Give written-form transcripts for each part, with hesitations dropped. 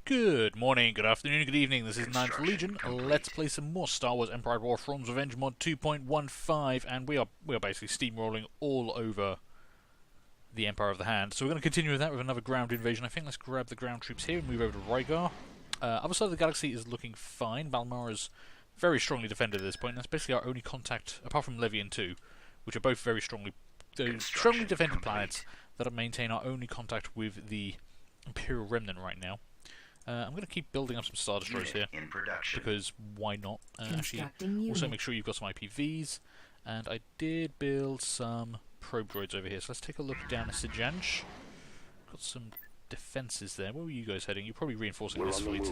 Good morning, good afternoon, good evening. This is Ninth Legion. Let's play some more Star Wars Empire War Thrawn's Revenge mod 2.15, and we are basically steamrolling all over the Empire of the Hand. So we're going to continue with that with another ground invasion. I think let's grab the ground troops here and move over to Rhigar. Other side of the galaxy is looking fine. Valmara's very strongly defended at this point. That's basically our only contact, apart from Levy and 2, which are both very strongly defended planets that maintain our only contact with the Imperial Remnant right now. I'm going to keep building up some Star Destroyers here, because why not? Actually, also make sure you've got some IPVs, and I did build some probe droids over here, so let's take a look down at Sijanj. Got some defences there. Where were you guys heading? You're probably reinforcing this fleet.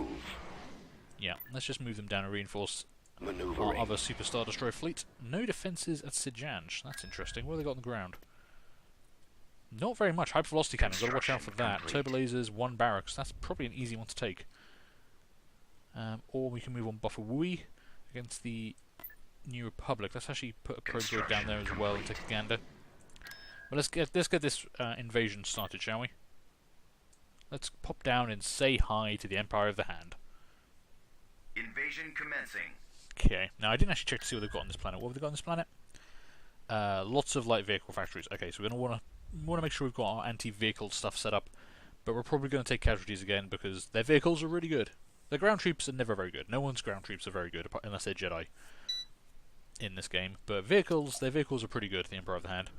Yeah, let's just move them down and reinforce our other Super Star Destroyer fleet. No defences at Sijanj. That's interesting. What have they got on the ground? Not very much. Hyper velocity cannon, got to watch out for that. Turbo lasers, 1 barracks. That's probably an easy one to take. Or we can move on Buffer Wui against the New Republic. Let's actually put a probe droid down there as well and take a gander. But let's get this invasion started, shall we? Let's pop down and say hi to the Empire of the Hand. Invasion commencing. Okay. Now I didn't actually check to see what they've got on this planet. What have they got on this planet? Lots of light vehicle factories. Okay, so we're going to want to make sure we've got our anti-vehicle stuff set up, but we're probably going to take casualties again because their vehicles are really good. Their ground troops are never very good. No one's ground troops are very good, unless they're Jedi in this game. But their vehicles are pretty good, the Emperor of the Hand.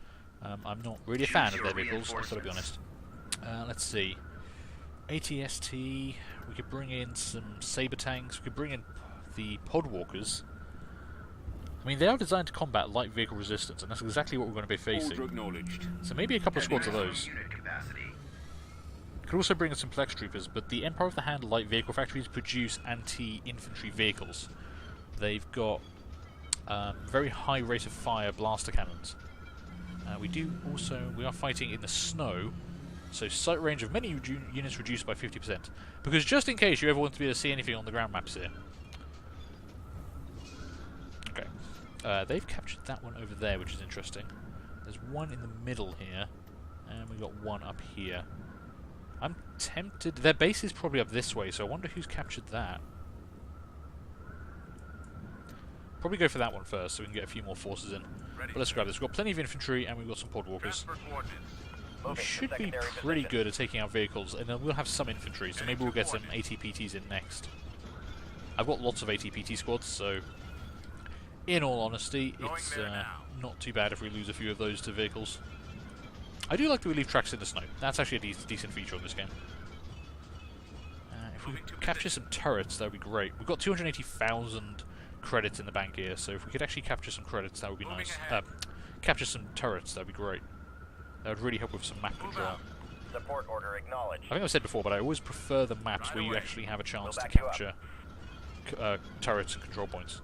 I'm not really a fan of their vehicles, I've got to be honest. Let's see. ATST, we could bring in some saber tanks, we could bring in the pod walkers. I mean, they are designed to combat light vehicle resistance, and that's exactly what we're going to be facing. So maybe a couple of squads of those. Could also bring in some flex troopers, but the Empire of the Hand light vehicle factories produce anti-infantry vehicles. They've got very high rate of fire blaster cannons. We are fighting in the snow, so sight range of many units reduced by 50%. Because just in case you ever want to be able to see anything on the ground maps here. Okay. They've captured that one over there, which is interesting. There's one in the middle here, and we've got one up here. I'm tempted... Their base is probably up this way, so I wonder who's captured that. Probably go for that one first, so we can get a few more forces in. But let's grab this. We've got plenty of infantry, and we've got some pod walkers. We should be pretty good at taking out vehicles, and then we'll have some infantry, so maybe we'll get some ATPTs in next. I've got lots of ATPT squads, so... In all honesty, it's not too bad if we lose a few of those to vehicles. I do like that we leave tracks in the snow. That's actually a decent feature on this game. If we capture some turrets, that would be great. We've got 280,000 credits in the bank here, so if we could actually capture some credits, that would be nice. Capture some turrets, that would be great. That would really help with some map control. Support order acknowledged. I think I've said before, but I always prefer the maps where you actually have a chance to capture turrets and control points.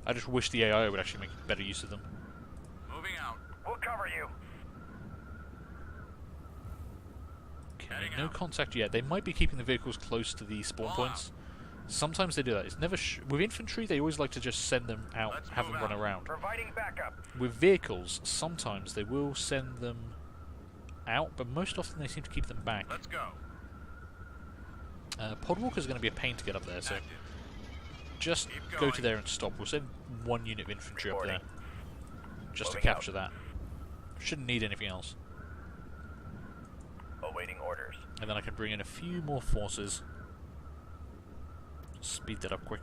I just wish the AI would actually make better use of them. Moving out. We'll cover you. Okay, no contact yet. They might be keeping the vehicles close to the spawn points. Sometimes they do that. It's never with infantry, they always like to just send them out, have them run around. Providing backup. With vehicles, sometimes they will send them out, but most often they seem to keep them back. Let's go. Podwalkers are going to be a pain to get up there, so just go to there and stop. We'll send 1 unit of infantry up there just to capture that. Shouldn't need anything else. Awaiting orders. And then I can bring in a few more forces. Speed that up quick.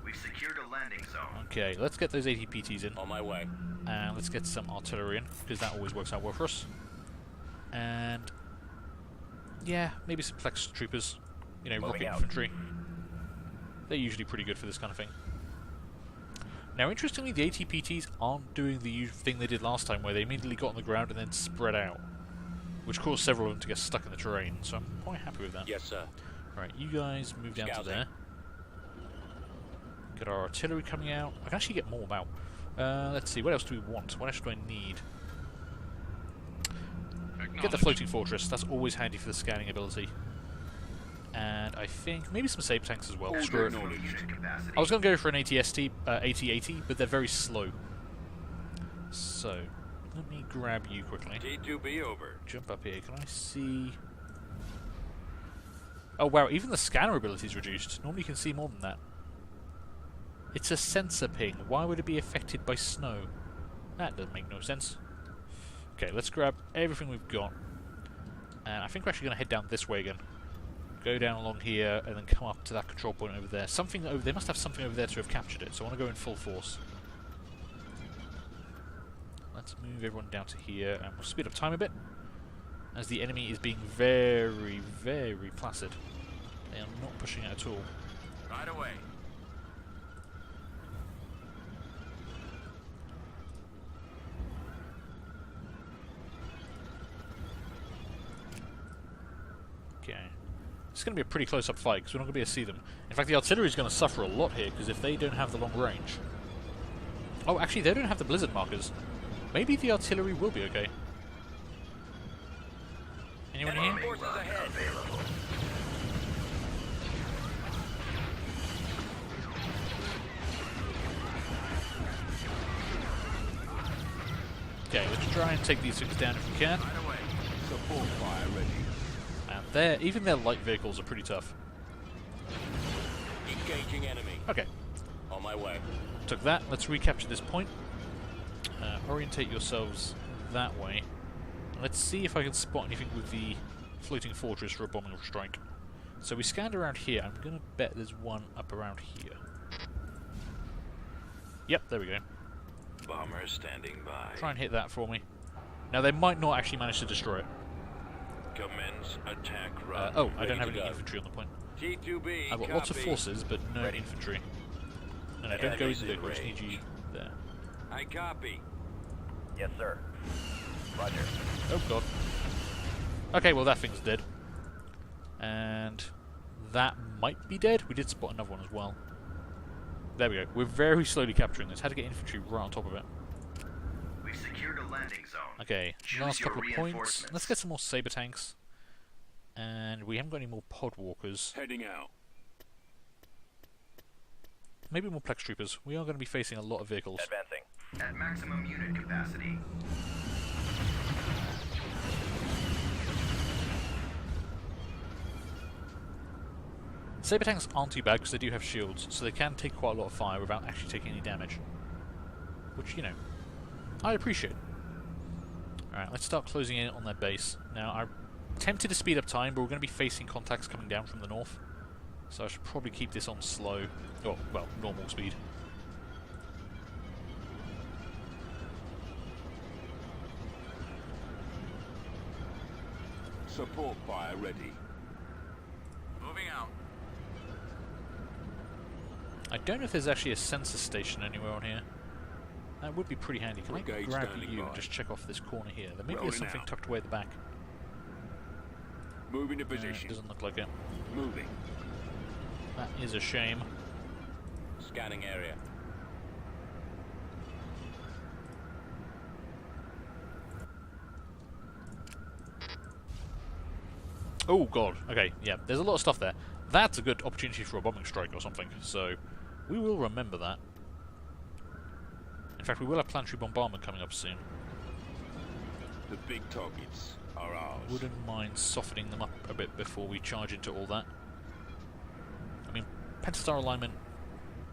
We've secured a landing zone. Okay, let's get those ATPTs in. On my way. And let's get some artillery in, because that always works out well for us. And yeah, maybe some flex troopers. You know, rocket infantry. They're usually pretty good for this kind of thing. Now, interestingly, the ATPTs aren't doing the thing they did last time, where they immediately got on the ground and then spread out, which caused several of them to get stuck in the terrain. So I'm quite happy with that. Yes, sir. Right, you guys move down to there. Get our artillery coming out. I can actually get more out. Let's see, what else do we want? What else do I need? Get the floating fortress. That's always handy for the scanning ability. And I think maybe some saber tanks as well. Screw it. I was going to go for an ATST, AT-80, but they're very slow. So, let me grab you quickly. T2B over. Jump up here. Can I see... Oh wow, even the scanner ability is reduced. Normally you can see more than that. It's a sensor ping. Why would it be affected by snow? That doesn't make no sense. Okay, let's grab everything we've got. And I think we're actually going to head down this way again. Go down along here and then come up to that control point over there. Something over, they must have something over there to have captured it, so I want to go in full force. Let's move everyone down to here and we'll speed up time a bit, as the enemy is being very, very placid. They are not pushing it at all. Right away. Okay. It's going to be a pretty close-up fight because we're not going to be able to see them. In fact, the artillery is going to suffer a lot here because if they don't have the long range... Oh, actually, they don't have the blizzard markers. Maybe the artillery will be okay. Anyone here? Okay, let's try and take these things down if we can. Support fire ready. And even their light vehicles are pretty tough. Engaging enemy. Okay, On my way. took that. Let's recapture this point. Orientate yourselves that way. Let's see if I can spot anything with the floating fortress for a bombing strike. So we scanned around here. I'm going to bet there's one up around here. Yep, there we go. Bomber standing by. Try and hit that for me. Now, they might not actually manage to destroy it. Commence attack run. Oh, I don't Ready have to any go. infantry on the point. T2B. I've got lots of copy. forces, but no Ready. infantry. And I don't go Enemies into in the I just need you range. there. I copy. Yes, sir. Roger. Oh god. Okay, well that thing's dead. And that might be dead. We did spot another one as well. There we go. We're very slowly capturing this. Had to get infantry right on top of it. We've secured a landing zone. Okay, Choose last your couple of points. reinforcements. Let's get some more saber tanks. And we haven't got any more pod walkers. Heading out. Maybe more plex troopers. We are going to be facing a lot of vehicles. Advancing. At maximum unit capacity. Saber tanks aren't too bad because they do have shields, so they can take quite a lot of fire without actually taking any damage. Which, you know, I appreciate. Alright, let's start closing in on their base. Now, I'm tempted to speed up time, but we're going to be facing contacts coming down from the north. So I should probably keep this on slow. Oh, well, normal speed. Support fire ready. Moving out. I don't know if there's actually a sensor station anywhere on here. That would be pretty handy. Can I Brigade grab standing you by. and just check off this corner here? There maybe Rolling there's something out. tucked away at the back. Moving to It position. doesn't look like it. Moving. That is a shame. Scanning area. Oh god, okay, yeah, there's a lot of stuff there. That's a good opportunity for a bombing strike or something, so we will remember that. In fact, we will have planetary bombardment coming up soon. The big targets are ours. Wouldn't mind softening them up a bit before we charge into all that. I mean, Pentastar alignment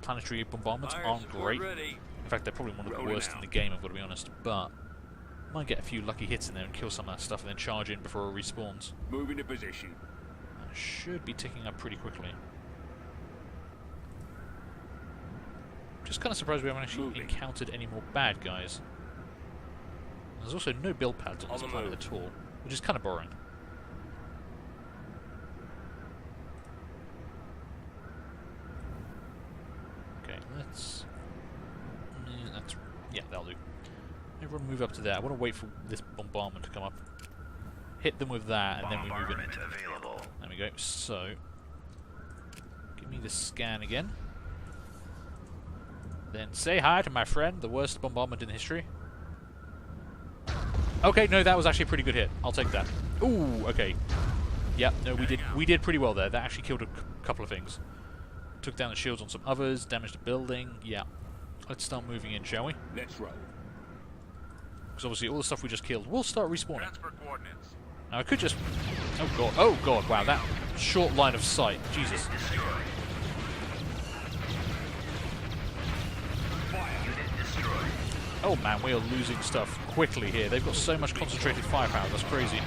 planetary bombardments aren't great. Ready. In fact, they're probably one of the Rolling worst in out. the game, I've got to be honest, but might get a few lucky hits in there and kill some of that stuff and then charge in before it respawns. Moving to position. That should be ticking up pretty quickly. Just kind of surprised we haven't actually Moving. encountered any more bad guys. There's also no build pads on On this the planet move. at all, which is kind of boring. Okay, let's... yeah, that'll do. Everyone move up to there. I want to wait for this bombardment to come up. Hit them with that, and then we move in. Available. There we go. So, give me the scan again. Then say hi to my friend, the worst bombardment in history. Okay, no, that was actually a pretty good hit. I'll take that. Ooh, okay. Yep, no, we did pretty well there. That actually killed a couple of things. Took down the shields on some others, damaged a building. Yeah. Let's start moving in, shall we? Let's roll. Because obviously all the stuff we just killed will start respawning. Transfer coordinates. Now I could just... Oh god, wow, that short line of sight. Jesus. Oh man, we are losing stuff quickly here. They've got so much concentrated firepower, that's crazy.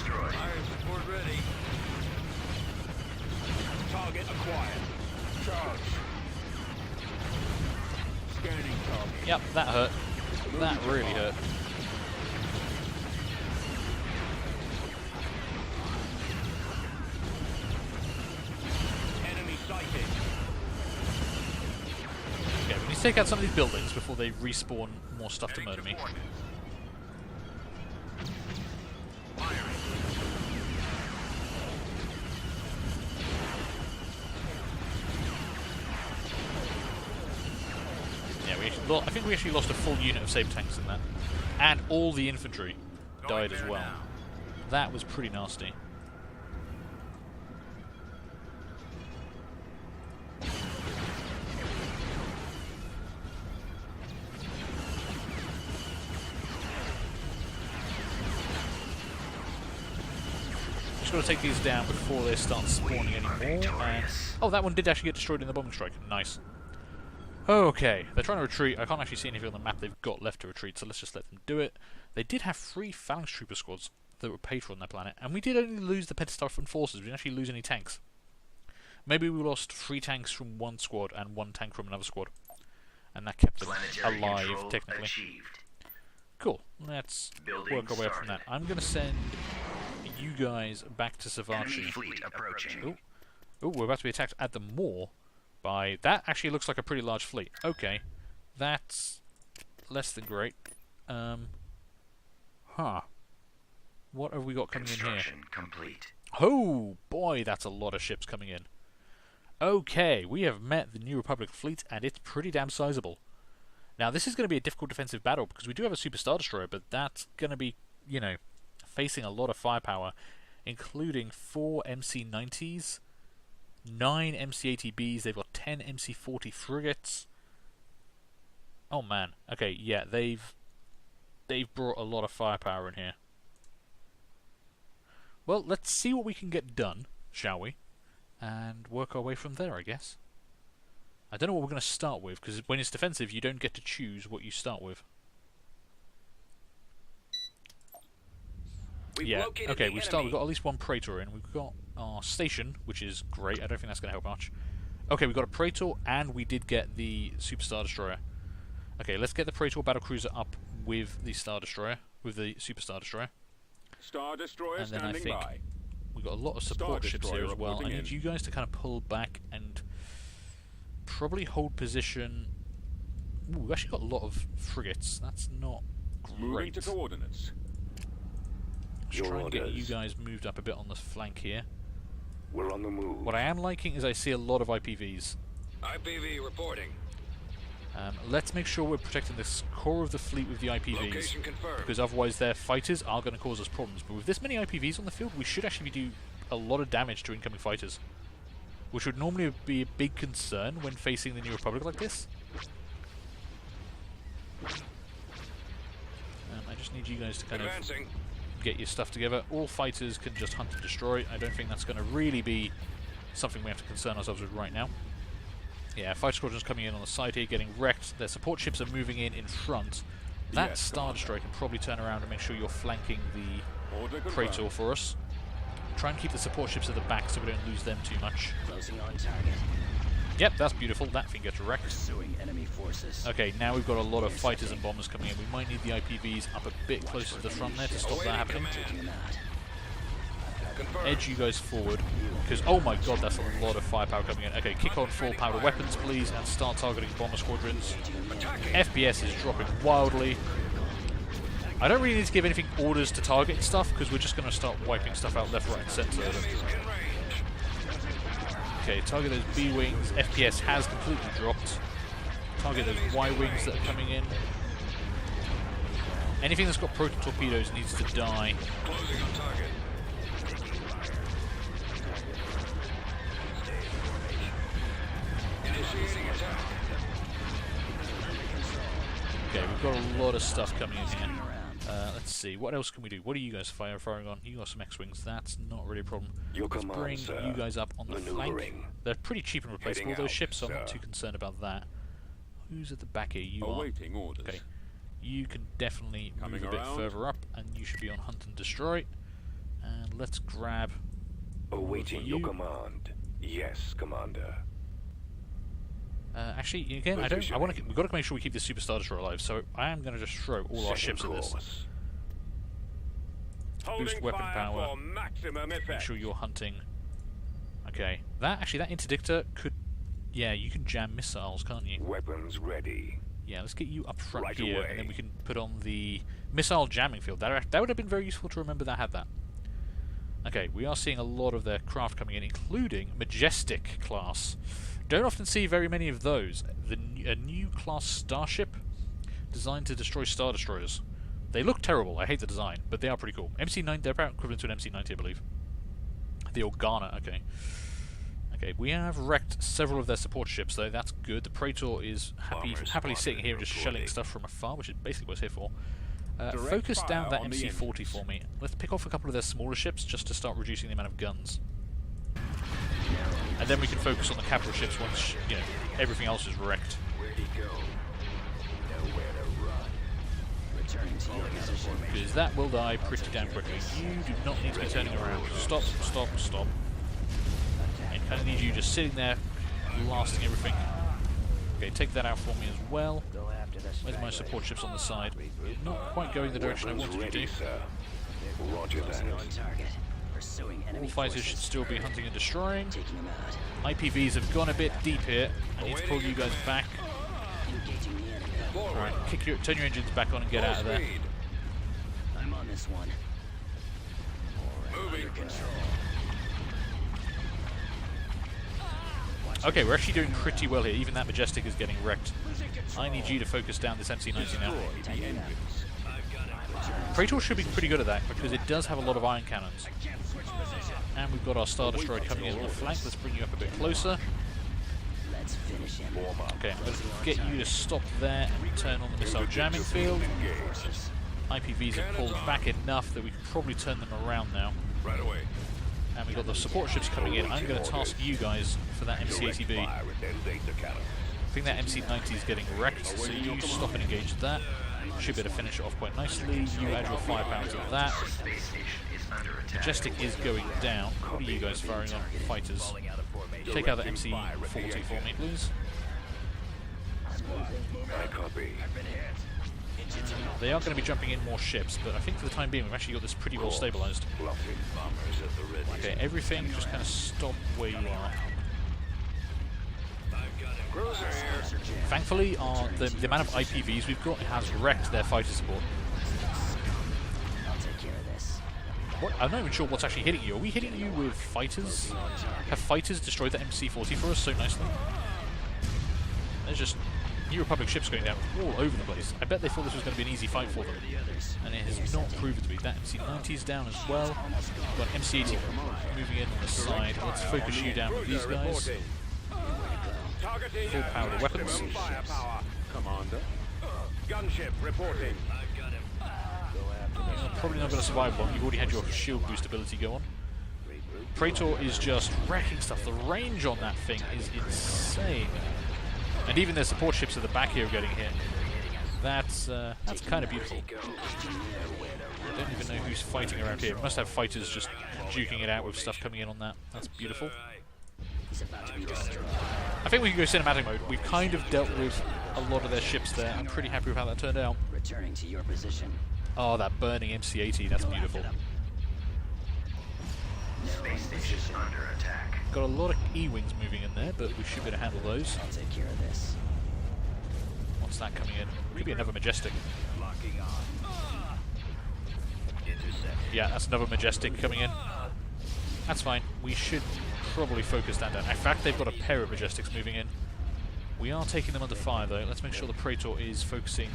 Iron support ready. Target acquired. Charge. Scanning target. Yep, that hurt. That really hurt. Enemy sighted. Okay, we need to take out some of these buildings before they respawn more stuff to murder me. Yeah, I think we actually lost a full unit of saber tanks in that. And all the infantry died as well. That was pretty nasty. Just got to take these down before they start spawning anymore. And oh, that one did actually get destroyed in the bombing strike. Nice. Okay, they're trying to retreat. I can't actually see anything on the map they've got left to retreat, so let's just let them do it. They did have 3 phalanx trooper squads that were paid for on their planet, and we did only lose the Pentastar forces. We didn't actually lose any tanks. Maybe we lost 3 tanks from one squad and 1 tank from another squad, and that kept them alive, technically. Achieved. Cool. Let's work our way up from that. I'm going to send you guys back to Savachi. Oh, we're about to be attacked at the Moor by... That actually looks like a pretty large fleet. Okay. That's less than great. What have we got coming in here? Complete. Oh, boy, that's a lot of ships coming in. Okay, we have met the New Republic fleet, and it's pretty damn sizable. Now, this is going to be a difficult defensive battle, because we do have a Super Star Destroyer, but that's going to be, you know, facing a lot of firepower, including 4 MC-90s, 9 MC-80Bs, they've got 10 MC-40 frigates. Oh, man. Okay, yeah, they've brought a lot of firepower in here. Well, let's see what we can get done, shall we? And work our way from there, I guess. I don't know what we're going to start with, because when it's defensive, you don't get to choose what you start with. Yeah, okay, we've got at least 1 Praetor in. We've got our station, which is great. I don't think that's going to help much. Okay, we've got a Praetor, and we did get the Super Star Destroyer. Okay, let's get the Praetor battlecruiser up with the Star Destroyer, with the Super Star Destroyer. Star Destroyer and then I standing think by. We've got a lot of support ships here as well. I need you guys to kind of pull back and probably hold position. Ooh, we've actually got a lot of frigates. That's not Moving great. to coordinates. Just trying to get you guys moved up a bit on the flank here. We're on the move. What I am liking is I see a lot of IPVs. IPV reporting. Let's make sure we're protecting this core of the fleet with the IPVs. Location confirmed. Because otherwise their fighters are going to cause us problems. But with this many IPVs on the field, we should actually do a lot of damage to incoming fighters. Which would normally be a big concern when facing the New Republic like this. I just need you guys to kind of get your stuff together. All fighters can just hunt and destroy. I don't think that's going to really be something we have to concern ourselves with right now. Yeah, 5 squadrons coming in on the side here, getting wrecked. Their support ships are moving in front. That Star Destroyer can probably turn around and make sure you're flanking the Praetor for us. Try and keep the support ships at the back so we don't lose them too much. Closing on target. Yep, that's beautiful. That thing gets wrecked. Pursuing enemy forces. Okay, now we've got a lot of fighters and bombers coming in. We might need the IPVs up a bit closer to the front there to stop that happening. Edge you guys forward, because oh my god, that's a lot of firepower coming in. Okay, kick on full powder weapons please and start targeting bomber squadrons. FPS is dropping wildly. I don't really need to give anything orders to target stuff, because we're just going to start wiping stuff out left, right and centre. Okay, target those B-wings. FPS has completely dropped. Target those Y-wings that are coming in. Anything that's got proton torpedoes needs to die. Closing on target. Initiating attack. Okay, we've got a lot of stuff coming in here. Let's see, what else can we do? What are you guys firing on? You got some X-Wings, that's not really a problem. Your Let's command, bring sir. you guys up on the flank. Maneuvering. They're pretty cheap and replaceable, Heading those out, ships, so I'm not sir. too concerned about that. Who's at the back here? You are. Awaiting orders. Okay. You can definitely Coming move a bit around. further up, and you should be on hunt and destroy. And let's grab... Awaiting you. your command. Yes, Commander. Actually, again, I don't. I want to. We've got to make sure we keep this Superstar Destroyer alive. So I am going to just throw all our ships at this. Course. Holding weapon fire power. for maximum Make effect. sure you're hunting. Okay, that interdictor could. Yeah, you can jam missiles, can't you? Weapons ready. Yeah, let's get you up front Right here, away. and then we can put on the missile jamming field. That would have been very useful to remember that had that. Okay, we are seeing a lot of their craft coming in, including Majestic class. Don't often see very many of those. A new class starship designed to destroy Star Destroyers. They look terrible, I hate the design, but they are pretty cool. MC9, they're about equivalent to an MC90, I believe. The Organa, okay. Okay, we have wrecked several of their support ships, though. That's good. The Praetor is Bombers happily spotted sitting here and just shelling reporting. stuff from afar, which is basically what it's here for. Direct Focus down fire that on the MC-40 engines. for me. Let's pick off a couple of their smaller ships just to start reducing the amount of guns. And then we can focus on the capital ships once, you know, everything else is wrecked. Where'd he go? Nowhere to run. Returning to your position. Because that will die pretty damn quickly. You do not need to be turning around. Stop, stop, stop. I kind of need you just sitting there, blasting everything. Okay, take that out for me as well. Go after the Where's my stragglers. support ships on the side? Not quite going the direction I Weapons wanted you ready, to. sir. Roger that. Closing on target. Pursuing enemy All fighters should forces. still be hunting and destroying. Taking them out. IPVs have gone a bit deep here. I need to pull you guys back. Engaging the enemy. Alright, turn your engines back on and get out of there. Speed. I'm on this one. Moving. Okay, we're actually doing pretty well here. Even that Majestic is getting wrecked. I need you to focus down this MC-90 now. Taking them out. Praetor should be pretty good at that because it does have a lot of iron cannons. And we've got our Star Destroyer coming in on the flank. Let's bring you up a bit closer. Let's finish him. Okay, I'm going to get you to stop there and turn on the missile jamming field. IPVs have pulled back enough that we can probably turn them around now. Right away. And we've got the support ships coming in. I'm going to task you guys for that MC-80B. Fire and then laser cannon. I think that MC-90 is getting wrecked, so you stop and engage that. Should be able to finish it off quite nicely. You add your firepower to that. Majestic is going down. What are you guys firing on? Fighters. Take out the MC-40 for me, please. I copy. They are going to be jumping in more ships, but I think for the time being we've actually got this pretty well stabilized. Bluffing. Bombers at the ready. Okay, everything just kind of stop where you are. Cruiser here. Thankfully, the amount of IPVs we've got has wrecked their fighter support. I'll take care of this. What? I'm not even sure what's actually hitting you. Are we hitting you with fighters? Have fighters destroyed the MC-40 for us so nicely? There's just New Republic ships going down all over the place. I bet they thought this was going to be an easy fight for them. And it has not proven to be. That MC-90 is down as well. We've got MC-80 moving in on the side. Let's focus you down with these guys. Targeting Full power to weapons. maximum firepower. Commander. Gunship reporting. You're probably not going to survive long. You've already had your shield boost ability go on. Praetor is just wrecking stuff. The range on that thing is insane. And even their support ships at the back here are getting hit. That's kind of beautiful. I don't even know who's fighting around here. We must have fighters just duking it out with stuff coming in on that. That's beautiful. He's about to be destroyed. I think we can go cinematic mode. We've kind of dealt with a lot of their ships there. I'm pretty happy with how that turned out. Returning to your position. Oh, that burning MC-80, that's beautiful. Space station under attack. Got a lot of E-Wings moving in there, but we should be able to handle those. I'll take care of this. What's that coming in? Could be another Majestic. Locking on. Intercept. Yeah, that's another Majestic coming in. That's fine. We should probably focus that down. In fact, they've got a pair of Majestics moving in. We are taking them under fire, though. Let's make sure the Praetor is focusing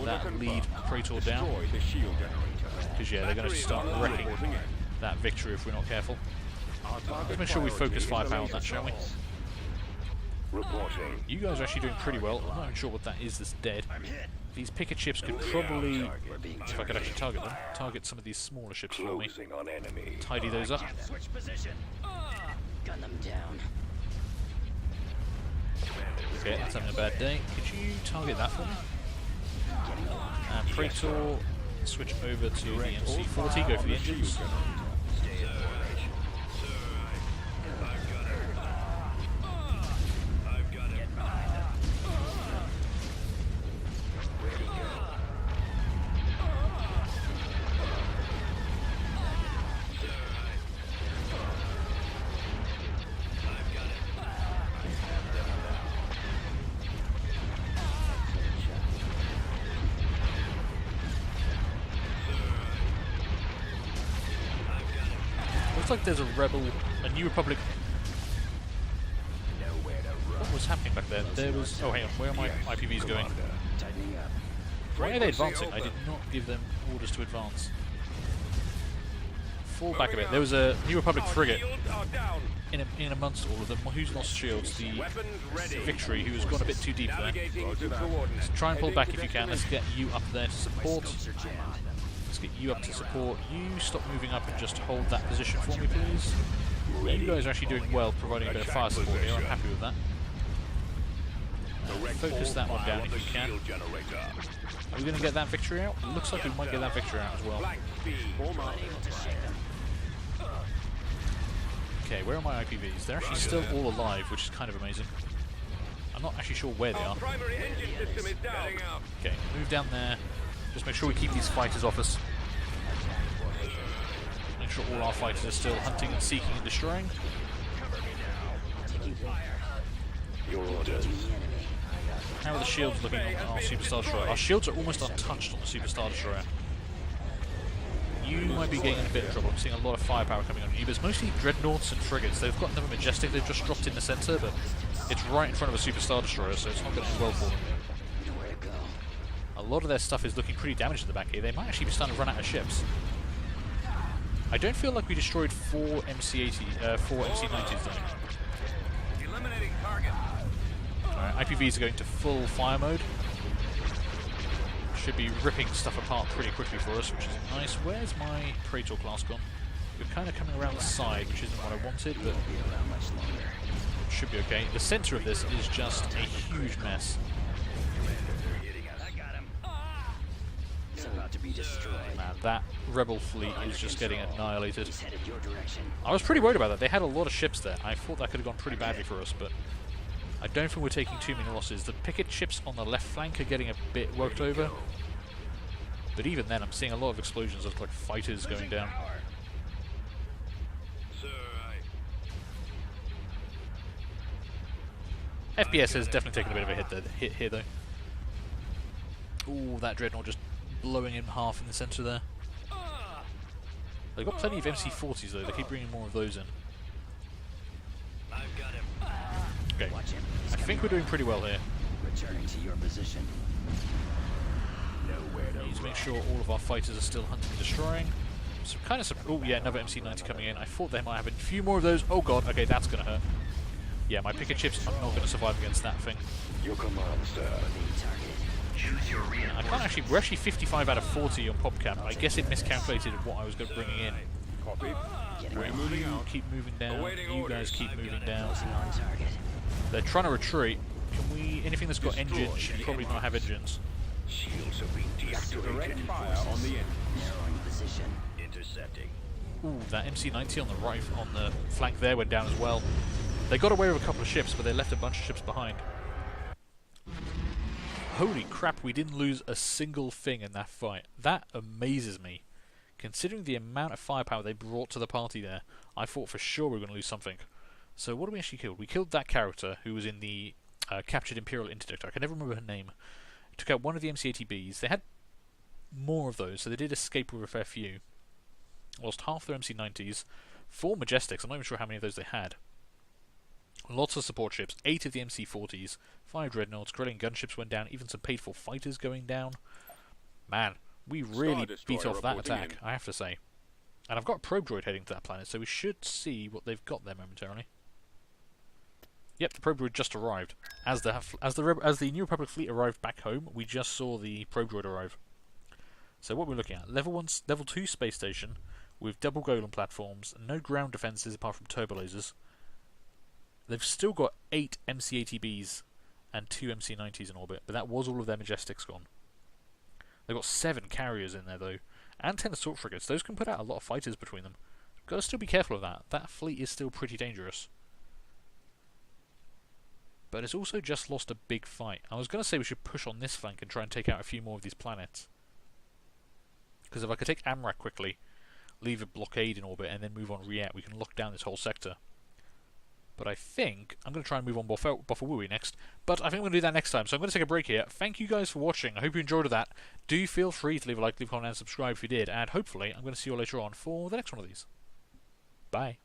that lead Praetor down. Destroy the shield generator. Because, yeah, they're going to start wrecking that victory if we're not careful. Let's make sure we focus firepower on that, shall we? Reporting. You guys are actually doing pretty well. I'm not even sure what that is that's dead. These picket ships could probably, We're being if I could actually target them, target some of these smaller ships for me. Closing on enemy. Tidy those up. Switch position. Gun them down. Okay, that's having a bad day. Could you target that for me? And Praetor, switch over to the MC40, go for the engines. Looks like there's a rebel, a New Republic. What was happening back there? There was. Oh, hang on. Where are my IPVs going? Tightening up. Why are they advancing? I did not give them orders to advance. Fall back a bit. There was a New Republic frigate Shields are down. in amongst all of them. Who's lost shields? The Weapons ready. Victory, who has gone a bit too deep there. Navigating to coordinates. Try and pull Heading back to if you can. Let's get you up there to support. Scopes are jammed. Let's get you up to support. You stop moving up and just hold that position for me, please. Yeah, you guys are actually doing well, providing a bit of fire support here. I'm happy with that. Focus that one down if you can. Are we going to get that victory out? It looks like we might get that victory out as well. Black speed. Unable to shake them. Okay, where are my IPVs? They're actually still all alive, which is kind of amazing. I'm not actually sure where they Our are. primary engine system is down. Okay, move down there. Just make sure we keep these fighters off us. Make sure all our fighters are still hunting and seeking and destroying. Taking fire. Your orders. Engaging the enemy. How are the shields looking on our Superstar Destroyer? Our shields are almost untouched on the Superstar Destroyer. You might be getting in a bit of trouble. I'm seeing a lot of firepower coming on you, but it's mostly dreadnoughts and frigates. They've got another Majestic they've just dropped in the centre, but it's right in front of a Superstar Destroyer, so it's not going to do well for them. Nowhere to go. A lot of their stuff is looking pretty damaged at the back here. They might actually be starting to run out of ships. I don't feel like we destroyed 4 MC90s though. Eliminating target. Alright, IPVs are going to full fire mode. Should be ripping stuff apart pretty quickly for us, which is nice. Where's my Praetor class gone? We're kind of coming around the side, which isn't what I wanted, but Won't be around much longer. should be okay. The centre of this is just a huge mess. I got him. He's about to be destroyed. Man, that rebel fleet is just getting annihilated. He's headed your direction. I was pretty worried about that. They had a lot of ships there. I thought that could have gone pretty badly for us, but I don't think we're taking too many losses. The picket ships on the left flank are getting a bit worked over. But even then, I'm seeing a lot of explosions of like fighters going down. FPS has definitely taken a bit of a hit here, though. Ooh, that dreadnought just blowing in half in the centre there. They've got plenty of MC40s though. They keep bringing more of those in. Okay, Watch him. I think we're doing pretty well here. Returning to your position. Need to make sure all of our fighters are still hunting and destroying. So kind of. Oh yeah, another MC90 coming in. I thought they might have a few more of those. Oh god. Okay, that's gonna hurt. Yeah, my picket ships are not going to survive against that thing. Your command, sir. Being targeted. I can't actually. We're actually 55 out of 40 on PopCap. I guess it miscalculated what I was bringing in. Copy. Getting Right, ready. you keep moving down. Awaiting You orders. guys keep moving down. Closing on target. They're trying to retreat. Can we? Anything that's got engines should probably not have engines. Shields have been Direct deactivated. fire on the engine. Narrowing position. Intercepting. Ooh, that MC90 on the right, on the flank there, went down as well. They got away with a couple of ships, but they left a bunch of ships behind. Holy crap, we didn't lose a single thing in that fight. That amazes me. Considering the amount of firepower they brought to the party there, I thought for sure we were going to lose something. So what did we actually kill? We killed that character who was in the captured Imperial Interdictor. I can never remember her name. Took out one of the MC80Bs. They had more of those, so they did escape with a fair few. Lost half their MC90s. 4 Majestics, I'm not even sure how many of those they had. Lots of support ships, 8 of the MC40s, 5 dreadnoughts, Grilling gunships went down, even some paid-for fighters going down. Man, we really beat off that attack, I have to say. And I've got a probe droid heading to that planet, so we should see what they've got there momentarily. Yep, the probe droid just arrived. As the New Republic fleet arrived back home, we just saw the probe droid arrive. So what we're looking at, level 2 space station with double Golem platforms, no ground defences apart from turbo lasers. They've still got 8 MC-80Bs and 2 MC-90s in orbit, but that was all of their Majestics gone. They've got 7 carriers in there though, and 10 assault frigates. Those can put out a lot of fighters between them. Got to still be careful of that. That fleet is still pretty dangerous. But it's also just lost a big fight. I was going to say we should push on this flank and try and take out a few more of these planets. Because if I could take Amrak quickly, leave a blockade in orbit, and then move on Riet, we can lock down this whole sector. But I think I'm going to try and move on Bofawui next. But I think I'm going to do that next time. So I'm going to take a break here. Thank you guys for watching. I hope you enjoyed that. Do feel free to leave a like, leave a comment, and subscribe if you did. And hopefully I'm going to see you all later on for the next one of these. Bye.